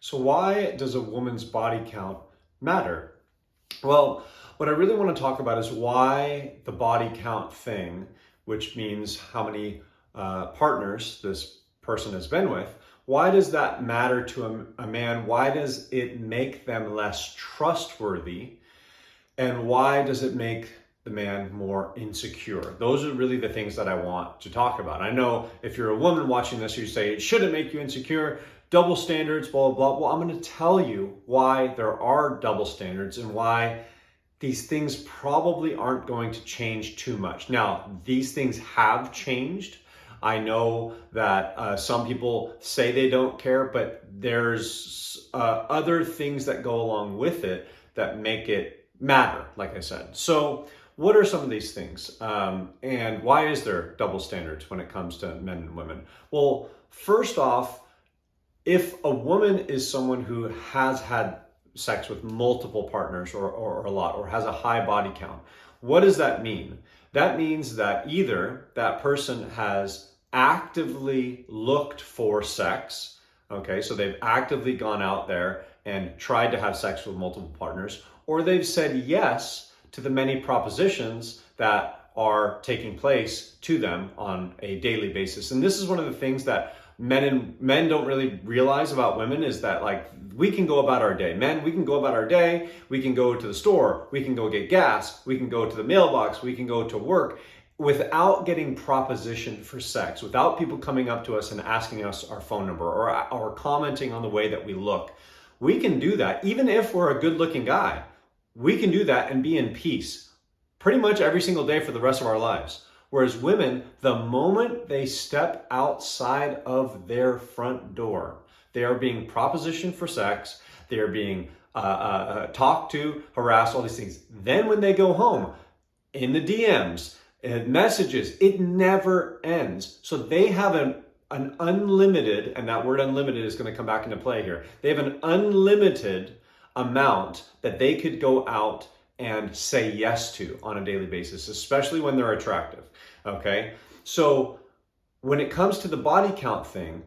So why does a woman's body count matter? Well, what I really want to talk about is why the body count thing, which means how many partners this person has been with, why does that matter to a man? Why does it make them less trustworthy? And why does it make the man more insecure? Those are really the things that I want to talk about. I know if you're a woman watching this, you say, it shouldn't make you insecure, double standards, blah, blah, blah. Well, I'm going to tell you why there are double standards and why these things probably aren't going to change too much. Now, these things have changed. I know that some people say they don't care, but there's other things that go along with it that make it matter, like I said. So what are some of these things? And why is there double standards when it comes to men and women? Well, first off, if a woman is someone who has had sex with multiple partners or a lot, or has a high body count, what does that mean? That means that either that person has actively looked for sex, okay, so they've actively gone out there and tried to have sex with multiple partners, or they've said yes to the many propositions that are taking place to them on a daily basis. And this is one of the things that men don't really realize about women, is that, like, we can go about our day. Men, we can go about our day. We can go to the store. We can go get gas. We can go to the mailbox. We can go to work without getting propositioned for sex, without people coming up to us and asking us our phone number or commenting on the way that we look. We can do that. Even if we're a good-looking guy, we can do that and be in peace pretty much every single day for the rest of our lives. Whereas women, the moment they step outside of their front door, they are being propositioned for sex, they are being talked to, harassed, all these things. Then when they go home, in the DMs, messages, it never ends. So they have an unlimited, and that word unlimited is going to come back into play here. They have an unlimited amount that they could go out and say yes to on a daily basis, especially when they're attractive, okay? So when it comes to the body count thing,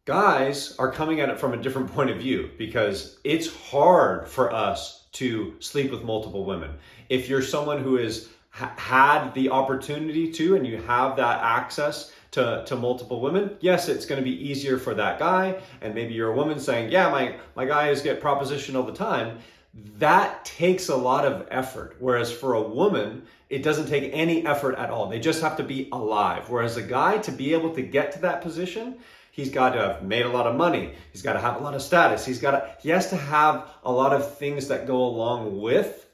guys are coming at it from a different point of view, because it's hard for us to sleep with multiple women. If you're someone who has had the opportunity to, and you have that access to multiple women, yes, it's going to be easier for that guy. And maybe you're a woman saying, yeah, my guys get propositioned all the time. That takes a lot of effort. Whereas for a woman, it doesn't take any effort at all. They just have to be alive. Whereas a guy, to be able to get to that position, he's got to have made a lot of money. He's got to have a lot of status. He has to have a lot of things that go along with,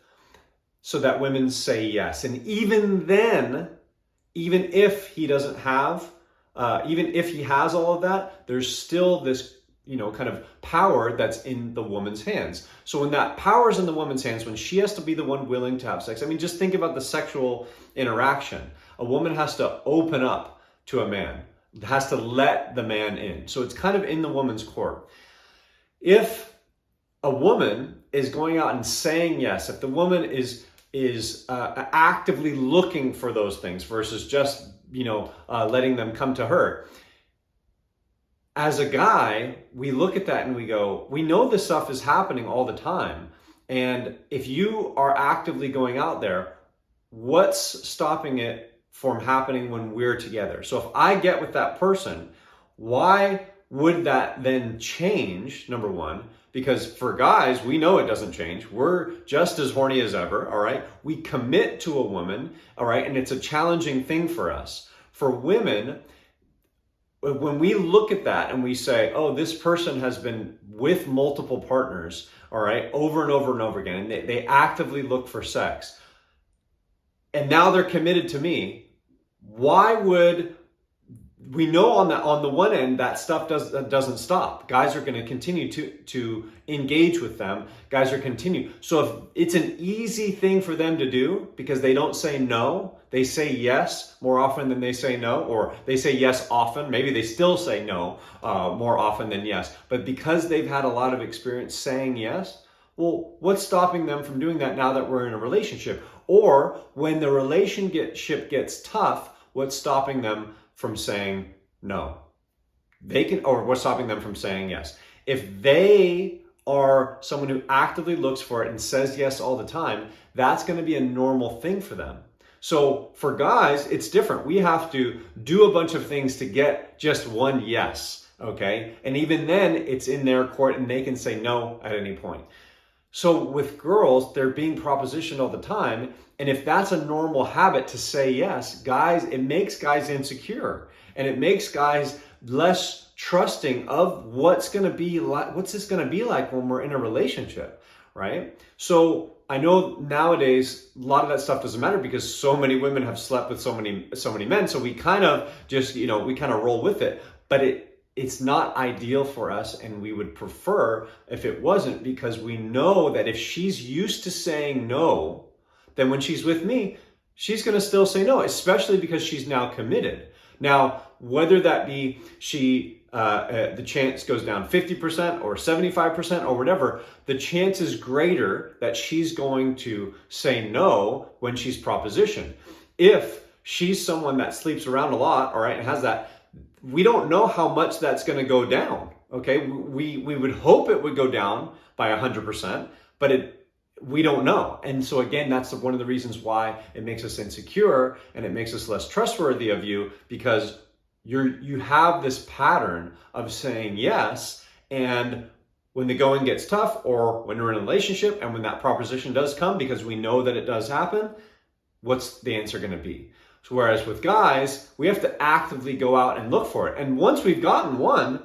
so that women say yes. And even then, even if he doesn't have, even if he has all of that, there's still this, kind of power that's in the woman's hands. So when that power's in the woman's hands, when she has to be the one willing to have sex, I mean, just think about the sexual interaction. A woman has to open up to a man, has to let the man in. So it's kind of in the woman's court. If a woman is going out and saying yes, if the woman is actively looking for those things versus just, letting them come to her. As a guy, we look at that and we go, we know this stuff is happening all the time. And if you are actively going out there, what's stopping it from happening when we're together? So if I get with that person, why would that then change? Number one, because for guys, we know it doesn't change. We're just as horny as ever, all right? We commit to a woman, all right? And it's a challenging thing for us. For women, when we look at that and we say, oh, this person has been with multiple partners, all right, over and over and over again, and they actively look for sex, and now they're committed to me, why would we know on the one end that stuff doesn't stop? Guys are going to continue to engage with them. Guys are continue. So if it's an easy thing for them to do because they don't say no, they say yes more often than they say no, or they say yes often. Maybe they still say no more often than yes. But because they've had a lot of experience saying yes, well, what's stopping them from doing that now that we're in a relationship? Or when the relationship gets tough, what's stopping them from saying no? They can, or what's stopping them from saying yes? If they are someone who actively looks for it and says yes all the time, that's going to be a normal thing for them. So for guys, it's different. We have to do a bunch of things to get just one yes, okay? And even then, it's in their court and they can say no at any point. So with girls, they're being propositioned all the time. And if that's a normal habit to say yes, guys, it makes guys insecure. And it makes guys less trusting of what's this going to be like when we're in a relationship, right? So I know nowadays a lot of that stuff doesn't matter because so many women have slept with so many men. So we kind of just, we kind of roll with it. But it's not ideal for us, and we would prefer if it wasn't, because we know that if she's used to saying no, then when she's with me, she's going to still say no, especially because she's now committed. Now, whether that be the chance goes down 50% or 75% or whatever, the chance is greater that she's going to say no when she's propositioned. If she's someone that sleeps around a lot, all right, and has that, we don't know how much that's going to go down. Okay, we would hope it would go down by 100%, but we don't know. And so again, that's one of the reasons why it makes us insecure and it makes us less trustworthy of you, because you have this pattern of saying yes, and when the going gets tough, or when we're in a relationship and when that proposition does come, because we know that it does happen, what's the answer going to be? So whereas with guys, we have to actively go out and look for it. And once we've gotten one,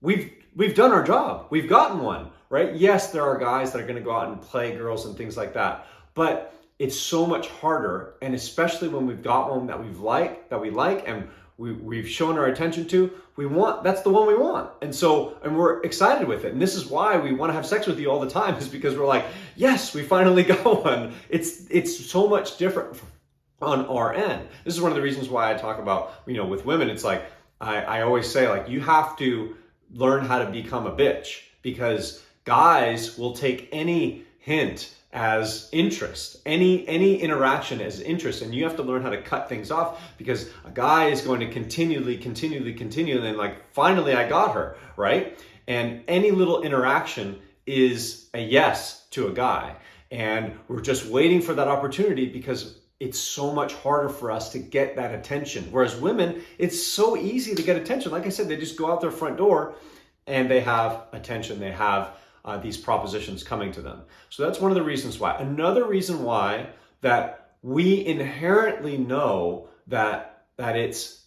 we've done our job. We've gotten one, right? Yes, there are guys that are going to go out and play girls and things like that, but it's so much harder. And especially when we've got one that we like, and we've shown our attention to, that's the one we want. And we're excited with it. And this is why we want to have sex with you all the time, is because we're like, yes, we finally got one. It's so much different on our end. This is one of the reasons why I talk about, with women, it's like, I always say, like, you have to learn how to become a bitch, because guys will take any hint as interest, any interaction as interest, and you have to learn how to cut things off, because a guy is going to continue, and then like, finally I got her, right? And any little interaction is a yes to a guy, and we're just waiting for that opportunity, because it's so much harder for us to get that attention. Whereas women, it's so easy to get attention. Like I said, they just go out their front door and they have attention. They have these propositions coming to them. So that's one of the reasons why. Another reason why that we inherently know that it's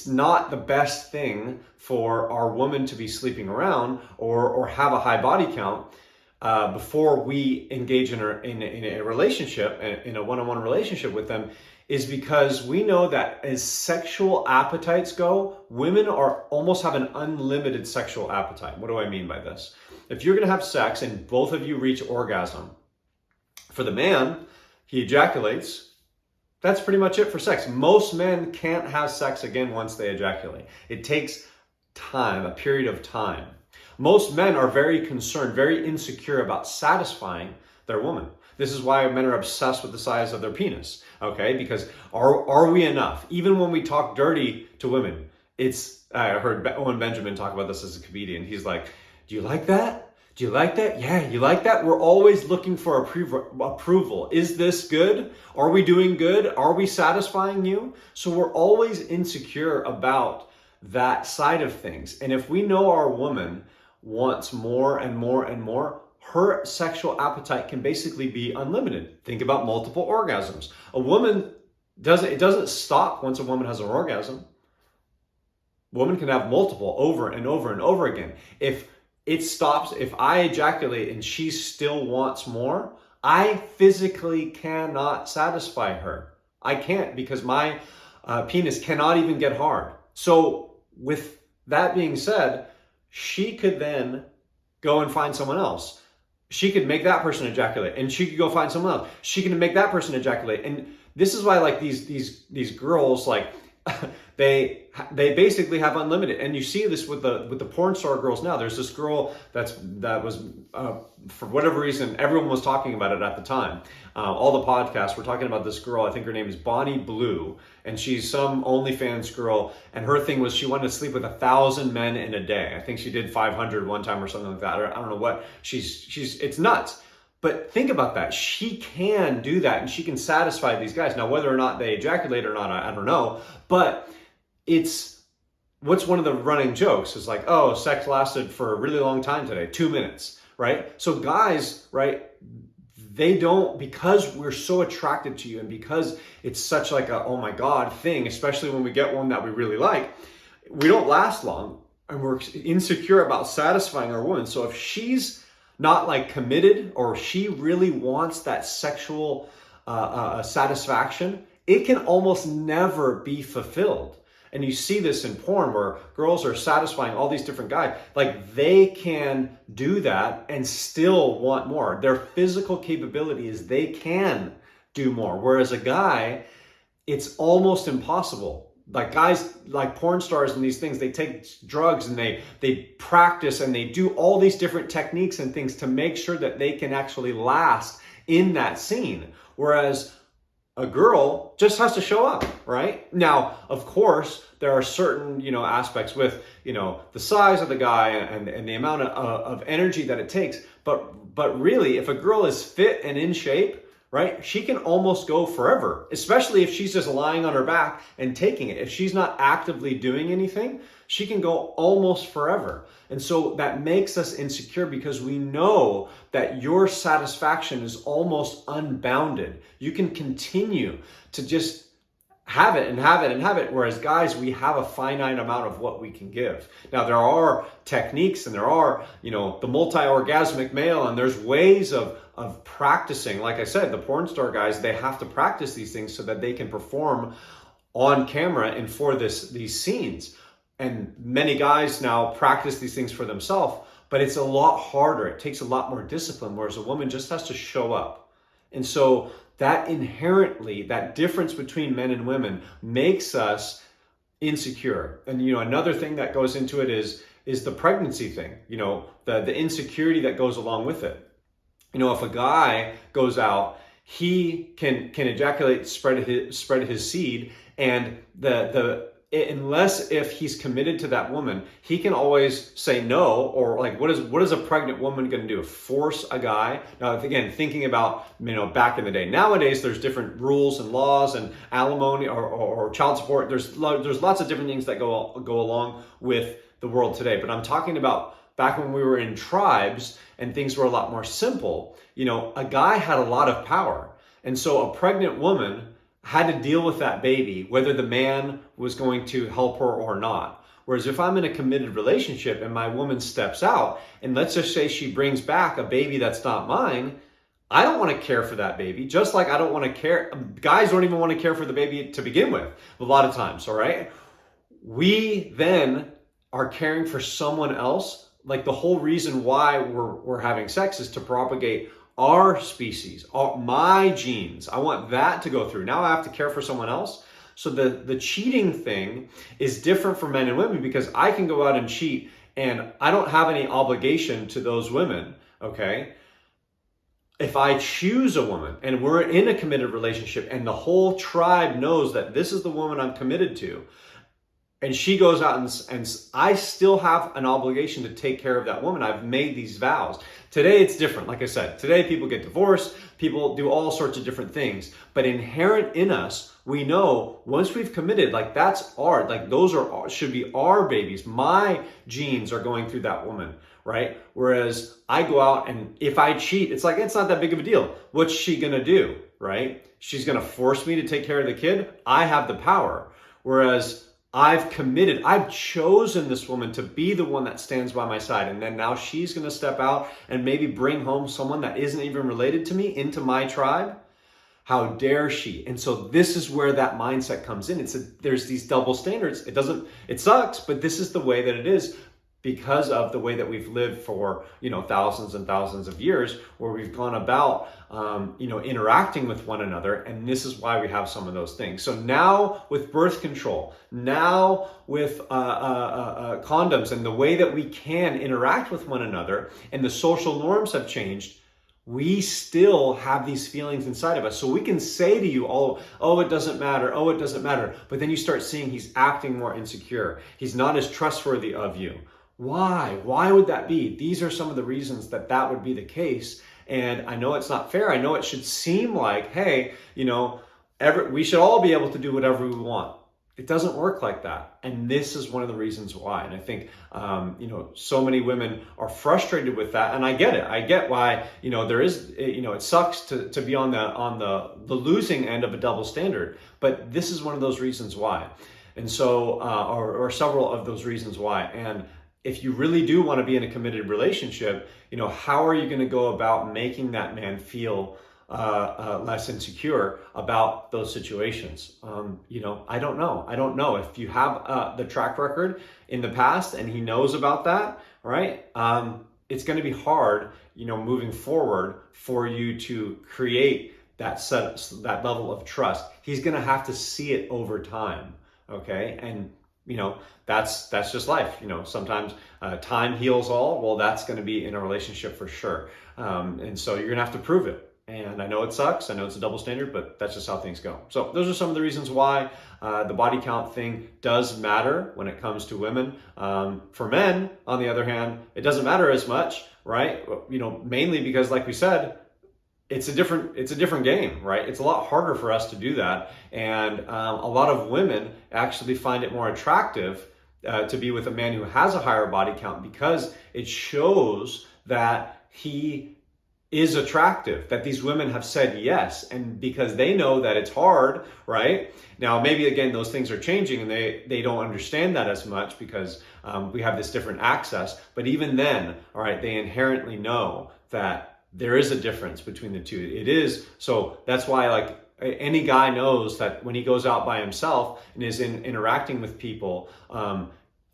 not the best thing for our woman to be sleeping around or have a high body count before we engage in a relationship, in a one-on-one relationship with them, is because we know that as sexual appetites go, women almost have an unlimited sexual appetite. What do I mean by this? If you're going to have sex and both of you reach orgasm, for the man, he ejaculates. That's pretty much it for sex. Most men can't have sex again once they ejaculate. It takes time, a period of time. Most men are very concerned, very insecure about satisfying their woman. This is why men are obsessed with the size of their penis, okay? Because are we enough? Even when we talk dirty to women, I heard Owen Benjamin talk about this as a comedian. He's like, do you like that? Do you like that? Yeah, you like that? We're always looking for approval. Is this good? Are we doing good? Are we satisfying you? So we're always insecure about that side of things. And if we know our woman wants more and more and more, her sexual appetite can basically be unlimited. Think about multiple orgasms. A woman it doesn't stop once a woman has an orgasm. A woman can have multiple over and over and over again. If it stops, if I ejaculate and she still wants more, I physically cannot satisfy her. I can't, because my penis cannot even get hard. So with that being said, she could then go and find someone else. She could make that person ejaculate, and she could go find someone else. She can make that person ejaculate. And this is why, like, these girls, like, They basically have unlimited, and you see this with the porn star girls now. There's this girl that was for whatever reason everyone was talking about it at the time. All the podcasts were talking about this girl. I think her name is Bonnie Blue, and she's some OnlyFans girl. And her thing was she wanted to sleep with 1,000 men in a day. I think she did 500 one time or something like that. I don't know what. It's nuts. But think about that. She can do that, and she can satisfy these guys. Now, whether or not they ejaculate or not, I don't know. But what's one of the running jokes is like, oh, sex lasted for a really long time today, 2 minutes, right? So guys, right, they don't, because we're so attracted to you and because it's such like a, oh my God thing, especially when we get one that we really like, we don't last long and we're insecure about satisfying our woman. So if she's not like committed or she really wants that sexual satisfaction, it can almost never be fulfilled. And you see this in porn where girls are satisfying all these different guys. Like they can do that and still want more. Their physical capability is they can do more. Whereas a guy, it's almost impossible. Like guys, like porn stars and these things, they take drugs and they practice and they do all these different techniques and things to make sure that they can actually last in that scene. Whereas a girl just has to show up, right? Now, of course, there are certain, aspects with, the size of the guy and the amount of energy that it takes. But really, if a girl is fit and in shape, right, she can almost go forever, especially if she's just lying on her back and taking it. If she's not actively doing anything, she can go almost forever. And so that makes us insecure because we know that your satisfaction is almost unbounded. You can continue to just have it and have it and have it. Whereas guys, we have a finite amount of what we can give. Now there are techniques and there are, the multi-orgasmic male, and there's ways of practicing. Like I said, the porn star guys, they have to practice these things so that they can perform on camera and for these scenes. And many guys now practice these things for themselves, but it's a lot harder. It takes a lot more discipline, whereas a woman just has to show up. And so that inherently, that difference between men and women makes us insecure. And, another thing that goes into it is the pregnancy thing, the insecurity that goes along with it. If a guy goes out, he can ejaculate, spread his seed, and unless if he's committed to that woman, he can always say no, or like, what is a pregnant woman going to do? Force a guy? Now, again, thinking about, back in the day. Nowadays, there's different rules and laws and alimony or child support. There's lots of different things that go along with the world today. But I'm talking about back when we were in tribes and things were a lot more simple. A guy had a lot of power. And so a pregnant woman had to deal with that baby, whether the man was going to help her or not. Whereas if I'm in a committed relationship and my woman steps out, and let's just say she brings back a baby that's not mine, I don't want to care for that baby, just like I don't want to care. Guys don't even want to care for the baby to begin with, a lot of times, all right? We then are caring for someone else. Like the whole reason why we're having sex is to propagate our species, my genes. I want that to go through. Now I have to care for someone else. So the cheating thing is different for men and women because I can go out and cheat and I don't have any obligation to those women, okay? If I choose a woman and we're in a committed relationship and the whole tribe knows that this is the woman I'm committed to, and she goes out and I still have an obligation to take care of that woman. I've made these vows. Today it's different. Like I said, today people get divorced, people do all sorts of different things. But inherent in us, we know once we've committed, like that's those should be our babies. My genes are going through that woman, right? Whereas I go out and if I cheat, it's like, it's not that big of a deal. What's she gonna do, right? She's gonna force me to take care of the kid. I have the power. Whereas I've committed, I've chosen this woman to be the one that stands by my side. And then now she's going to step out and maybe bring home someone that isn't even related to me into my tribe. How dare she? And so this is where that mindset comes in. There's these double standards. It sucks, but this is the way that it is. because of the way that we've lived for, thousands and thousands of years, where we've gone about, interacting with one another. And this is why we have some of those things. So now with birth control, now with condoms, and the way that we can interact with one another, and the social norms have changed, we still have these feelings inside of us. So we can say to you, oh, it doesn't matter. Oh, it doesn't matter. But then you start seeing he's acting more insecure. He's not as trustworthy of you. Why? Why would that be? These are some of the reasons that would be the case. And I know it's not fair. I know it should seem like, hey, we should all be able to do whatever we want. It doesn't work like that. And this is one of the reasons why. And I think, so many women are frustrated with that. And I get it. I get why, there is, it sucks to be on the losing end of a double standard. But this is one of those reasons why. And so, or several of those reasons why. And if you really do want to be in a committed relationship, how are you going to go about making that man feel less insecure about those situations? I don't know. I don't know if you have the track record in the past and he knows about that, right? It's going to be hard, moving forward for you to create that level of trust. He's going to have to see it over time. Okay. And that's just life. Sometimes time heals all. Well, that's going to be in a relationship for sure. And so you're going to have to prove it. And I know it sucks. I know it's a double standard, but that's just how things go. So those are some of the reasons why the body count thing does matter when it comes to women. For men, on the other hand, it doesn't matter as much, right? Mainly because, like we said, it's a different game, right? It's a lot harder for us to do that. And a lot of women actually find it more attractive to be with a man who has a higher body count, because it shows that he is attractive, that these women have said yes, and because they know that it's hard, right? Now, maybe again, those things are changing and they don't understand that as much because we have this different access. But even then, all right, they inherently know that there is a difference between the two. It is. So that's why, like, any guy knows that when he goes out by himself and is interacting with people,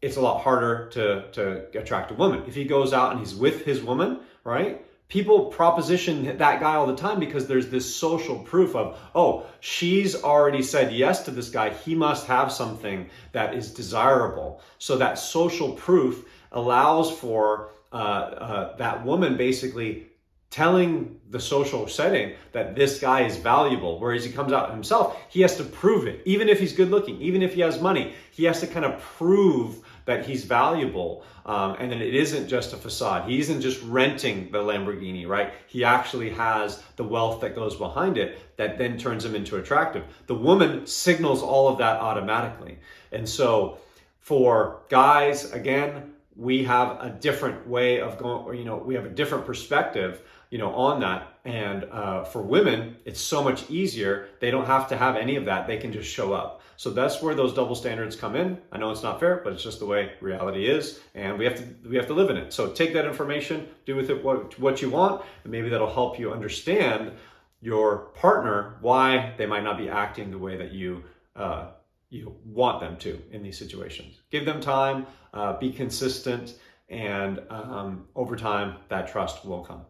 it's a lot harder to attract a woman. If he goes out and he's with his woman, right? People proposition that guy all the time because there's this social proof of, oh, she's already said yes to this guy. He must have something that is desirable. So that social proof allows for that woman basically telling the social setting that this guy is valuable, whereas he comes out himself, he has to prove it. Even if he's good looking, even if he has money, he has to kind of prove that he's valuable. And then it isn't just a facade. He isn't just renting the Lamborghini, right? He actually has the wealth that goes behind it that then turns him into attractive. The woman signals all of that automatically. And so for guys, again, we have a different way of going, we have a different perspective, on that. And for women, it's so much easier. They don't have to have any of that. They can just show up. So that's where those double standards come in. I know it's not fair, but it's just the way reality is, and we have to live in it. So take that information, do with it what you want, and maybe that'll help you understand your partner, why they might not be acting the way that you want them to in these situations. Give them time, be consistent, and over time, that trust will come.